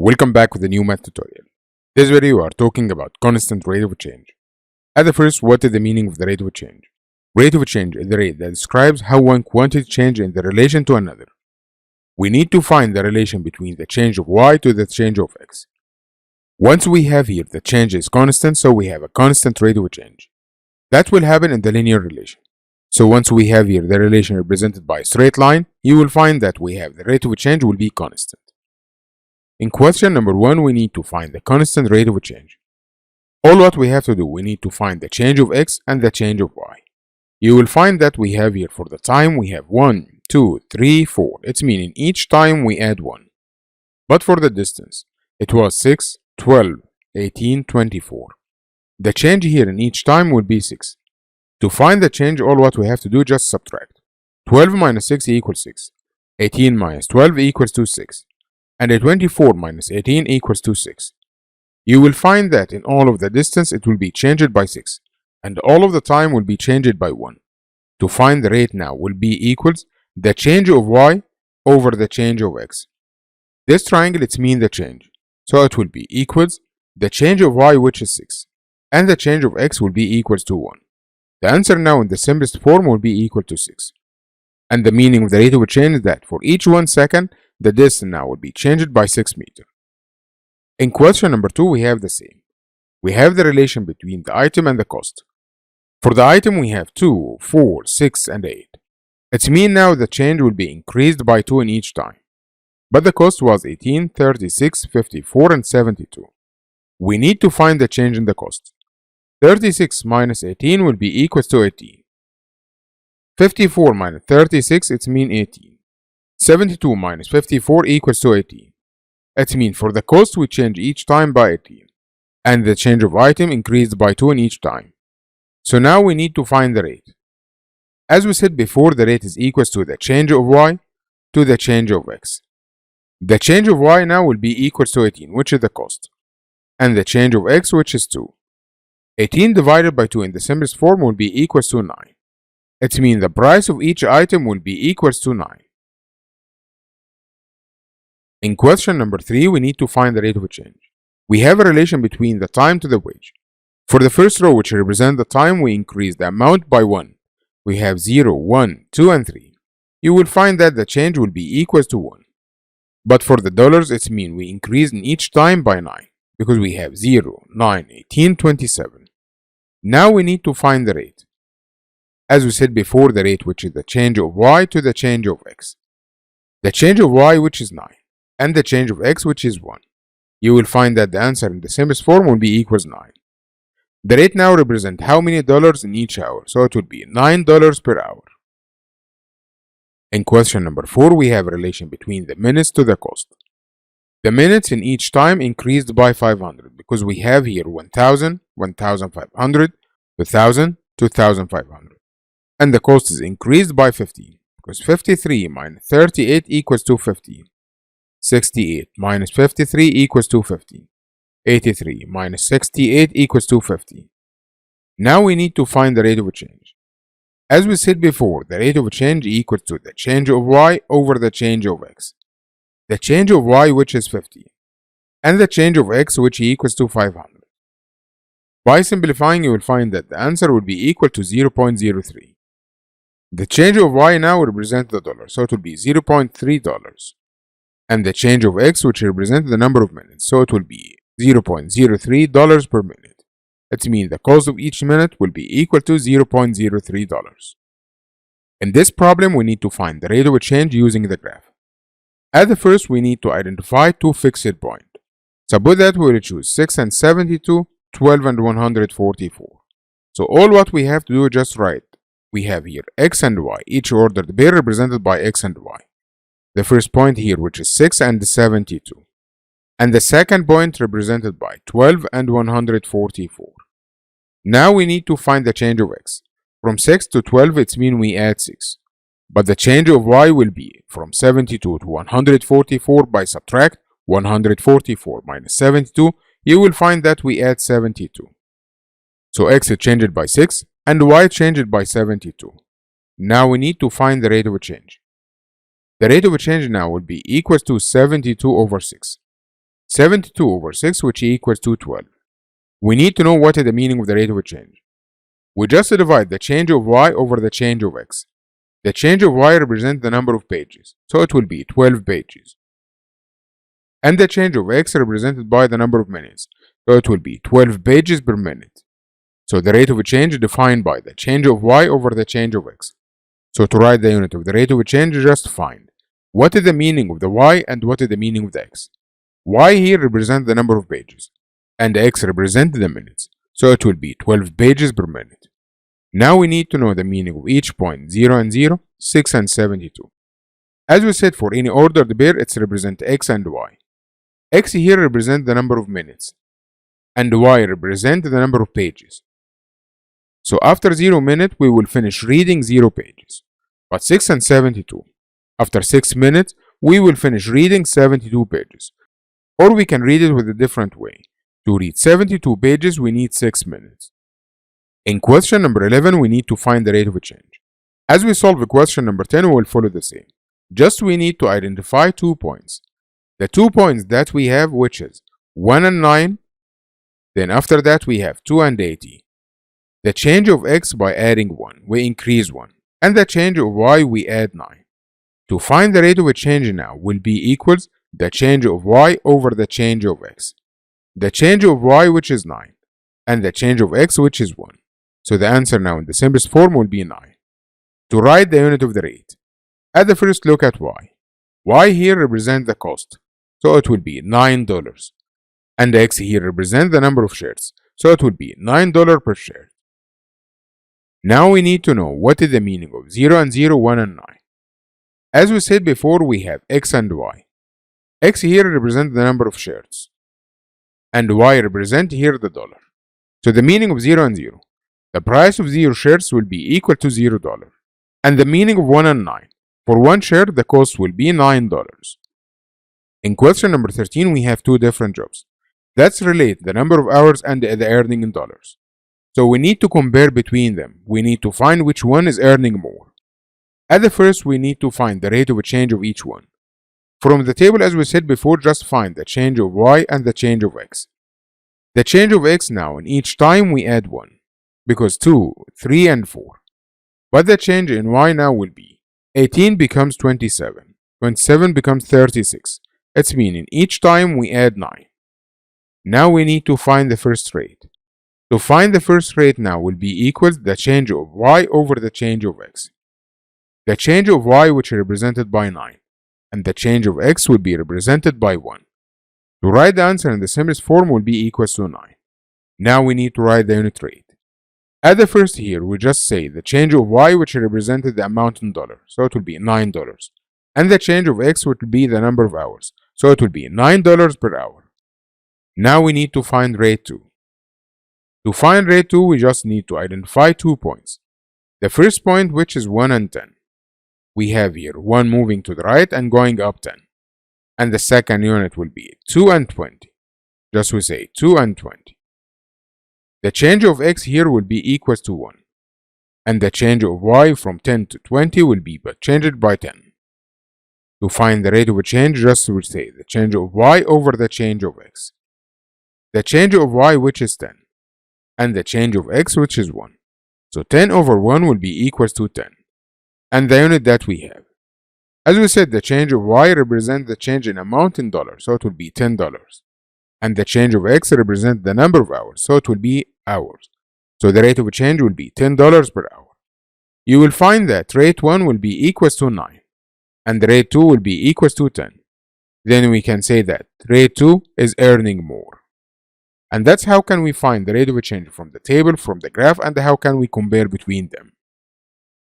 Welcome back with a new math tutorial. This video we are talking about constant rate of change. At the first, what is the meaning of the rate of change? Rate of change is the rate that describes how one quantity changes in the relation to another. We need to find the relation between the change of y to the change of x. Once we have here the change is constant, so we have a constant rate of change. That will happen in the linear relation. So once we have here the relation represented by a straight line, you will find that we have the rate of change will be constant. In question number 1, we need to find the constant rate of change. All what we have to do, we need to find the change of x and the change of y. You will find that we have here for the time we have 1, 2, 3, 4. It's meaning each time we add 1. But for the distance, it was 6, 12, 18, 24. The change here in each time will be 6. To find the change, all what we have to do just subtract. 12 minus 6 equals 6. 18 minus 12 equals to 6. And 24 minus 18 equals to 6. You will find that in all of the distance it will be changed by 6, and all of the time will be changed by 1. To find the rate now will be equals the change of y over the change of x. This triangle it's mean the change, so it will be equals the change of y, which is 6, and the change of x will be equals to 1. The answer now in the simplest form will be equal to 6. And the meaning of the rate of change is that for each 1 second, the distance now will be changed by 6 meters. In question number 2, we have the same. We have the relation between the item and the cost. For the item, we have 2, 4, 6, and 8. It means now the change will be increased by 2 in each time. But the cost was 18, 36, 54, and 72. We need to find the change in the cost. 36 minus 18 will be equals to 18. 54 minus 36, it means 18. 72 minus 54 equals to 18. It means for the cost we change each time by 18, and the change of item increased by 2 in each time. So now we need to find the rate. As we said before, the rate is equals to the change of y to the change of x. The change of y now will be equals to 18, which is the cost, and the change of x, which is 2. 18 divided by 2 in the simplest form will be equals to 9. It means the price of each item will be equals to 9. In question number 3, we need to find the rate of change. We have a relation between the time to the wage. For the first row, which represents the time, we increase the amount by 1. We have 0, 1, 2, and 3. You will find that the change will be equals to 1. But for the dollars, it means we increase in each time by 9, because we have 0, 9, 18, 27. Now we need to find the rate. As we said before, the rate which is the change of y to the change of x. The change of y, which is 9. And the change of x, which is 1. You will find that the answer in the simplest form will be equals 9. The rate now represents how many dollars in each hour, so it will be $9 per hour. In question number 4, we have a relation between the minutes to the cost. The minutes in each time increased by 500 because we have here 1000, 1500, 2000, 2500. And the cost is increased by 15 because 53 minus 38 equals to 15. 68 minus 53 equals to 15. 83 minus 68 equals to 15. Now we need to find the rate of change. As we said before, the rate of change equals to the change of y over the change of x. The change of y, which is 50, and the change of x, which equals to 500. By simplifying, you will find that the answer will be equal to 0.03. The change of y now represents the dollar, so it will be $0.3. And the change of x, which represents the number of minutes, so it will be $0.03 per minute. It means the cost of each minute will be equal to $0.03. In this problem, we need to find the rate of change using the graph. At the first, we need to identify two fixed points. Suppose that we will choose 6 and 72, 12 and 144. So all what we have to do is just write. We have here x and y, each ordered pair represented by x and y. The first point here, which is 6 and 72. And the second point represented by 12 and 144. Now we need to find the change of x. From 6 to 12, it means we add 6. But the change of y will be from 72 to 144 by subtract 144 minus 72. You will find that we add 72. So x is changed by 6 and y changed by 72. Now we need to find the rate of change. The rate of change now will be equal to 72 over 6. 72 over 6, which equals 212. We need to know what is the meaning of the rate of change. We just divide the change of y over the change of x. The change of y represents the number of pages, so it will be 12 pages. And the change of x represented by the number of minutes, so it will be 12 pages per minute. So the rate of change is defined by the change of y over the change of x. So to write the unit of the rate of change, just find what is the meaning of the y and what is the meaning of the x. Y here represents the number of pages, and x represents the minutes, so it will be 12 pages per minute. Now we need to know the meaning of each point 0 and 0, 6 and 72. As we said, for any ordered pair, it's represent x and y. X here represents the number of minutes, and y represent the number of pages. So after 0 minute, we will finish reading 0 pages. But 6 and 72. After 6 minutes, we will finish reading 72 pages. Or we can read it with a different way. To read 72 pages, we need 6 minutes. In question number 11, we need to find the rate of change. As we solve question number 10, we will follow the same. Just we need to identify 2 points. The 2 points that we have, which is 1 and 9. Then after that, we have 2 and 80. The change of x by adding 1, we increase 1. And the change of y, we add 9. To find the rate of change now will be equals the change of y over the change of x. The change of y, which is 9. And the change of x, which is 1. So the answer now in the simplest form will be 9. To write the unit of the rate, at the first look at y. Y here represents the cost, so it will be $9. And x here represents the number of shares, so it will be $9 per share. Now we need to know what is the meaning of 0 and 0, 1 and 9. As we said before, we have x and y. X here represents the number of shares, and y represent here the dollar. So the meaning of 0 and 0. The price of 0 shares will be equal to $0. And the meaning of 1 and 9. For 1 share, the cost will be $9. In question number 13, we have 2 different jobs. Let's relate the number of hours and the earning in dollars. So we need to compare between them. We need to find which one is earning more. At the first, we need to find the rate of change of each one. From the table, as we said before, just find the change of y and the change of x. The change of x now, in each time we add 1. Because 2, 3, and 4. But the change in y now will be 18 becomes 27. 27 becomes 36. It's meaning each time we add 9. Now we need to find the first rate. To find the first rate now will be equals the change of y over the change of x. The change of y, which is represented by 9, and the change of x will be represented by 1. To write the answer in the simplest form will be equals to 9. Now we need to write the unit rate. At the first here, we just say the change of y, which represented the amount in dollars, so it will be $9. And the change of x, which will be the number of hours, so it will be $9 per hour. Now we need to find rate 2. To find rate 2, we just need to identify 2 points. The first point, which is 1 and 10. We have here 1 moving to the right and going up 10. And the second unit will be 2 and 20. Just we say 2 and 20. The change of x here will be equals to 1. And the change of y from 10 to 20 will be changed by 10. To find the rate of change, just we say the change of y over the change of x. The change of y, which is 10. And the change of x, which is 1. So 10 over 1 will be equals to 10. And the unit that we have. As we said, the change of y represents the change in amount in dollars, so it will be $10. And the change of x represents the number of hours, so it will be hours. So the rate of change will be $10 per hour. You will find that rate 1 will be equals to 9, and rate 2 will be equals to 10. Then we can say that rate 2 is earning more. And that's how can we find the rate of change from the table, from the graph, and how can we compare between them.